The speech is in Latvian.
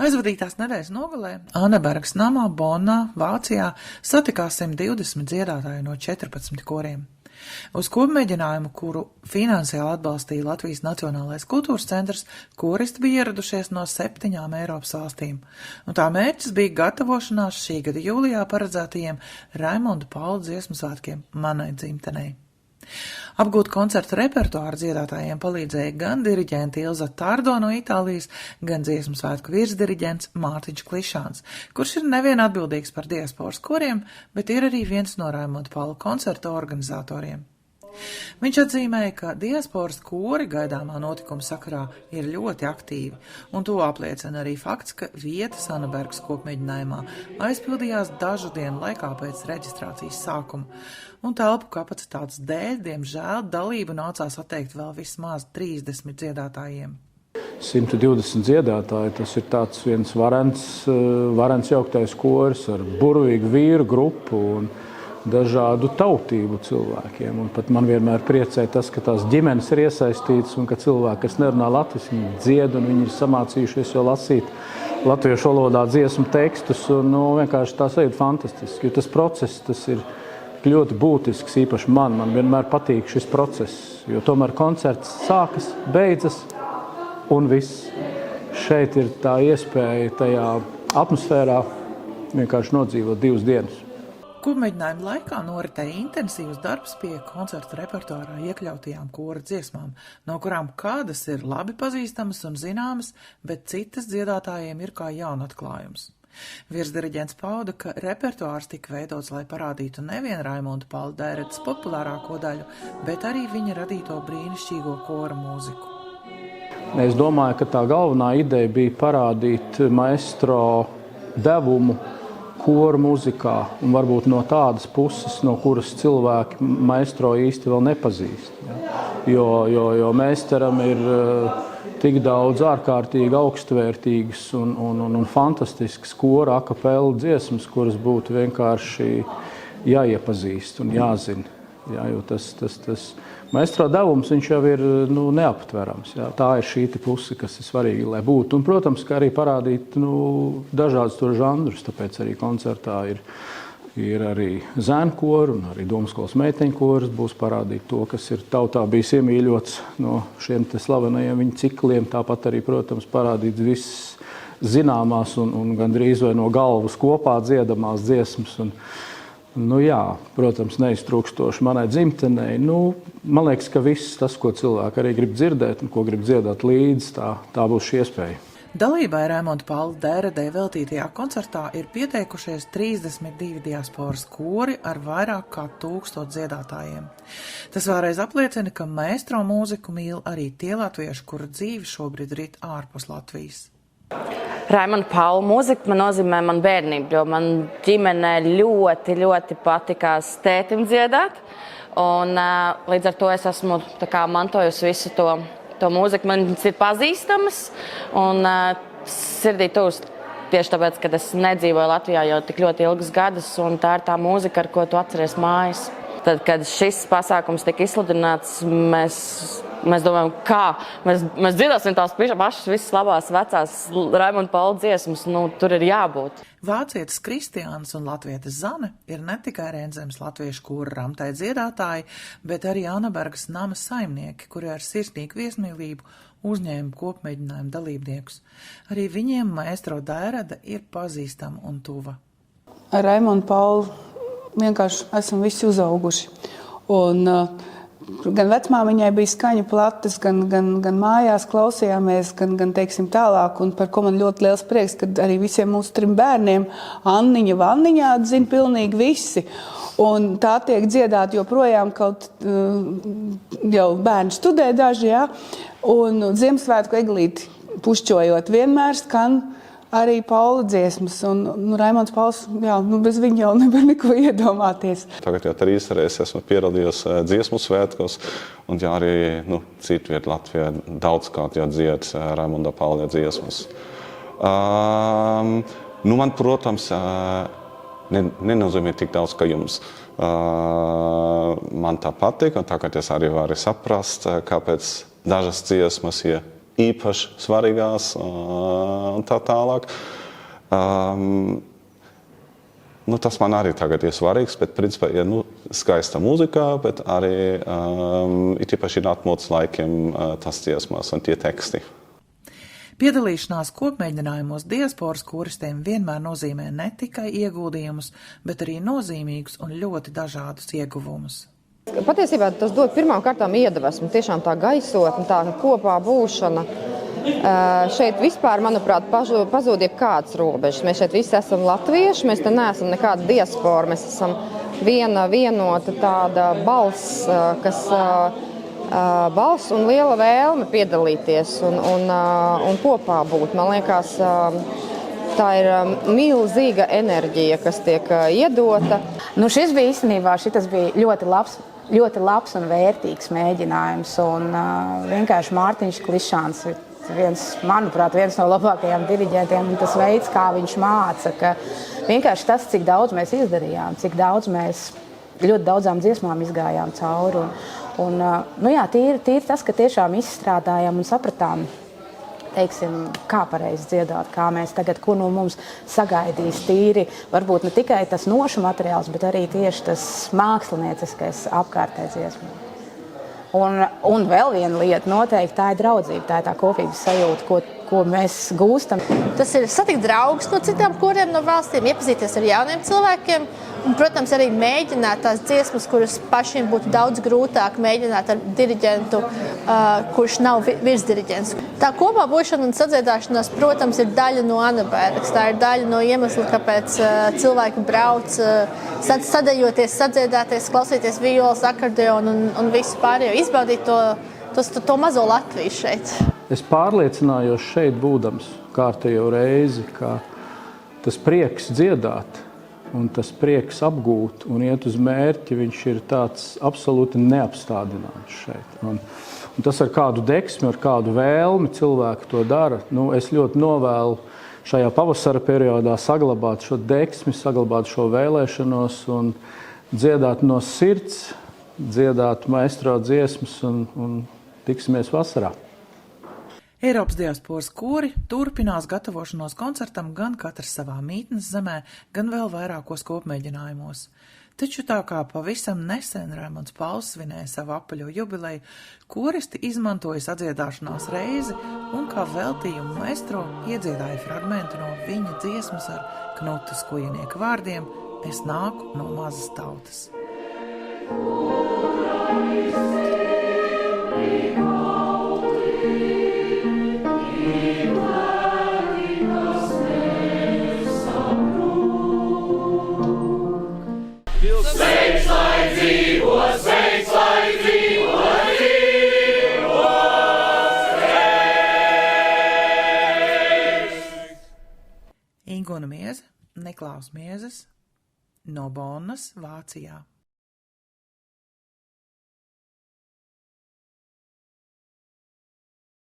Aizvadītās nedēļas nogalē Annebergas namā Bonnā, Vācijā satikās 120 dziedātāji no 14 koriem. Uz kopmēģinājumu, kuru finansiāli atbalstīja Latvijas Nacionālais kultūras centrs, koristi bija ieradušies no 7 Eiropas valstīm, un tā mērķis bija gatavošanās šī gada jūlijā paredzētajiem Raimonda Paula dziesmu svētkiem manai dzimtenei. Apgūt koncertu repertuāru dziedātājiem palīdzēja gan diriģenti Ilza Tardo no Itālijas, gan dziesmu svētku virsdiriģents Mārtiņš Klišāns, kurš ir nevien atbildīgs par diasporas koriem, bet ir arī viens no Raimonda Paula koncertu organizatoriem. Viņš atzīmēja, ka diasporas kori gaidāmā notikuma sakarā ir ļoti aktīvi, un to apliecina arī fakts, ka vietas Annebergas kopmēģinājumā aizpildījās dažu dienu laikā pēc reģistrācijas sākuma, un telpu kapacitātes dēļ, diemžēl, dalību nācās atteikt vēl vismaz 30 dziedātājiem. 120 dziedātāji, tas ir tāds viens varens jauktais koris ar burvīgu vīru grupu un dažādu tautību cilvēkiem. Un pat man vienmēr priecē tas, ka tās ģimenes ir iesaistītas un ka cilvēki, kas nerunā latviski, viņi dzied un viņi ir samācījušies jau lasīt latviešu valodā dziesmu tekstus. Un, vienkārši tā sajūta fantastiski, jo tas process, tas ir ļoti būtisks, īpaši man vienmēr patīk šis process, jo tomēr koncerts sākas, beidzas un viss. Šeit ir tā iespēja tajā atmosfērā vienkārši nodzīvot 2 dienas. Kopmēģinājuma laikā noritēja intensīvs darbs pie koncertu repertuārā iekļautajām kora dziesmām, no kurām kādas ir labi pazīstamas un zināmas, bet citas dziedātājiem ir kā jaunatklājums. Virsdiriģents pauda, ka repertuārs tika veidots, lai parādītu nevien Raimonda Paula Dēretes populārāko daļu, bet arī viņa radīto brīnišķīgo kora mūziku. Es domāju, ka tā galvenā ideja bija parādīt maestro devumu koru mūzikā, un varbūt no tādas puses, no kuras cilvēki maestro īsti vēl nepazīst. Jo meistaram ir tik daudz ārkārtīgi augstvērtīgas un fantastiskas kora akapela dziesmas, kuras būtu vienkārši jāiepazīst un jāzina. Jo tas maestro devums, viņš jau ir neaptverams. Tā ir šī puse, kas ir svarīga, lai būtu. Un, protams, kā arī parādīt dažādus to žanrus, tāpēc arī koncertā ir arī zēnu kori un arī Domskolas meiteņu koris būs parādīt to, kas ir tautā bijis iemīļots no šiem slavenajiem viņa cikliem. Tāpat arī, protams, parādīt visas zināmās un gandrīz vai no galvas kopā dziedamās dziesmas. Protams, neiztrūkstoši manai dzimtenei. Man liekas, ka viss tas, ko cilvēki arī grib dzirdēt un ko grib dziedāt līdzi, tā būs šī iespēja. Dalībai Raimonda Paula Dēredei veltītajā koncertā ir pieteikušies 32 diasporas kori ar vairāk kā 1000 dziedātājiem. Tas vēlreiz apliecina, ka maestro mūziku mīl arī tie latvieši, kura dzīve šobrīd rit ārpus Latvijas. Raimonda Paula mūzika man nozīmē man bērnību, jo man ģimenē ļoti, ļoti patikās tētim dziedāt. Un līdz ar to es esmu mantojusi visu to mūziku. Man viņas ir pazīstamas un sirdī tuvs tieši tāpēc, ka es nedzīvoju Latvijā jau tik ļoti ilgas gadus, un tā ir tā mūzika, ar ko tu atceries mājas. Tad, kad šis pasākums tika izsludināts, mēs domājam, kā mēs dziedāsim tās pašas visas labās vecās Raimonda Paula dziesmas, tur ir jābūt. Vācietis Kristiāns un latvietis Zane ir ne tikai Rēnzemes latviešu kora ramtai dziedātāji, bet arī Annebergas nama saimnieki, kuri ar sirsnīgu viesmīlību uzņēma kopmēģinājumu dalībniekus. Arī viņiem maestro Dērede ir pazīstama un tuva. Ar Raimondu Paulu vienkārši esam visi uzauguši. Un gan vecmāmiņai bija skaņu plates, gan mājās klausījāmies, gan teiksim tālāk, un par ko man ļoti liels prieks, kad arī visiem mūsu 3 bērniem Anniņa, Vanniņā zina pilnīgi visi. Un tā tiek dziedāt joprojām, kaut jau bērni studē daži, un Ziemassvētku eglīti pušķojot vienmēr skan arī Paula dziesmas, un Raimonds Pauls, bez viņa jau nevar neko iedomāties. Tagad jau 3 reizes esmu pieradījis dziesmu svētkos, un arī citu vietu Latvijā daudzkārt jau dzied Raimonda Paula dziesmas. Man, protams, nenozīmē tik daudz, ka jums. Man tā patīk, un tagad es arī varu saprast, kāpēc dažas dziesmas ir īpaši svarīgās un tā tālāk. Tas man arī tagad ir svarīgs, bet principā ir skaista mūzika, bet arī ir tīpaši atmodas laikiem tas dziesmās un tie teksti. Piedalīšanās kopmēģinājumos diasporas koristiem vienmēr nozīmē ne tikai ieguldījumus, bet arī nozīmīgus un ļoti dažādus ieguvumus. Patiesībā tas dod pirmām kārtām iedvesmu, tiešām tā gaisotne, tā kopā būšana. Šeit vispār, manuprāt, pazūd jebkādas robežas. Mēs šeit visi esam latvieši, mēs te neesam nekāda diaspora, mēs esam vienota tāda balss, balss un liela vēlme piedalīties un kopā būt. Man liekas, tā ir milzīga enerģija, kas tiek iedota. Šis bija īstenībā ļoti labs un vērtīgs mēģinājums. Un vienkārši Mārtiņš Klišāns ir manuprāt, viens no labākajiem diriģentiem, un tas veids, kā viņš māca, ka vienkārši tas, cik daudz mēs izdarījām, cik daudz mēs ļoti daudzām dziesmām izgājām cauri. Tīri tas, ka tiešām izstrādājām un sapratām, teiksim, kā pareizi dziedāt, kā mēs tagad, ko no mums sagaidīs tīri, varbūt ne tikai tas nošu materiāls, bet arī tieši tas mākslinieciskais apkārtē dziesmā. Un vēl viena lieta noteikti, tā ir draudzība, tā ir tā kopības sajūta, ko mēs gūstam. Tas ir satikt draugus no citām koriem no valstīm, iepazīties ar jauniem cilvēkiem un, protams, arī mēģināt tās dziesmas, kuras pašiem būtu daudz grūtāk mēģināt ar diriģentu, kurš nav virsdiriģents. Tā kopā būšana un sadziedāšanās, protams, ir daļa no Anabērgas. Tā ir daļa no iemesla, kāpēc cilvēki brauc, sadejoties, sadziedāties, klausīties violas, akordeonu un visu pārējo, izbaudīt to mazo Latviju šeit. Es pārliecinājos šeit būdams kārtējo reizi, ka tas prieks dziedāt un tas prieks apgūt un iet uz mērķi, viņš ir tāds absolūti neapstādināms šeit. Un tas ar kādu deksmi, ar kādu vēlmi cilvēki to dara. Es ļoti novēlu šajā pavasara periodā saglabāt šo deksmi, saglabāt šo vēlēšanos un dziedāt no sirds, dziedāt maestro dziesmas un tiksimies vasarā. Eiropas diasporas kori turpinās gatavošanos koncertam gan katrs savā mītnes zemē, gan vēl vairākos kopmēģinājumos. Taču tā kā pavisam nesen Raimonds Pauls svinēja savu apaļo jubileju, koristi izmantoja sadziedāšanās reizi un kā veltījumu maestro iedziedāja fragmentu no viņa dziesmas ar Knutas Kujinieka vārdiem Es nāku no mazas tautas. Sveiks, lai dzīvo, sveiks, lai dzīvo, dzīvo, sveiks! Ingona Mieze, Niklaus Miezes, no Bonnas, Vācijā.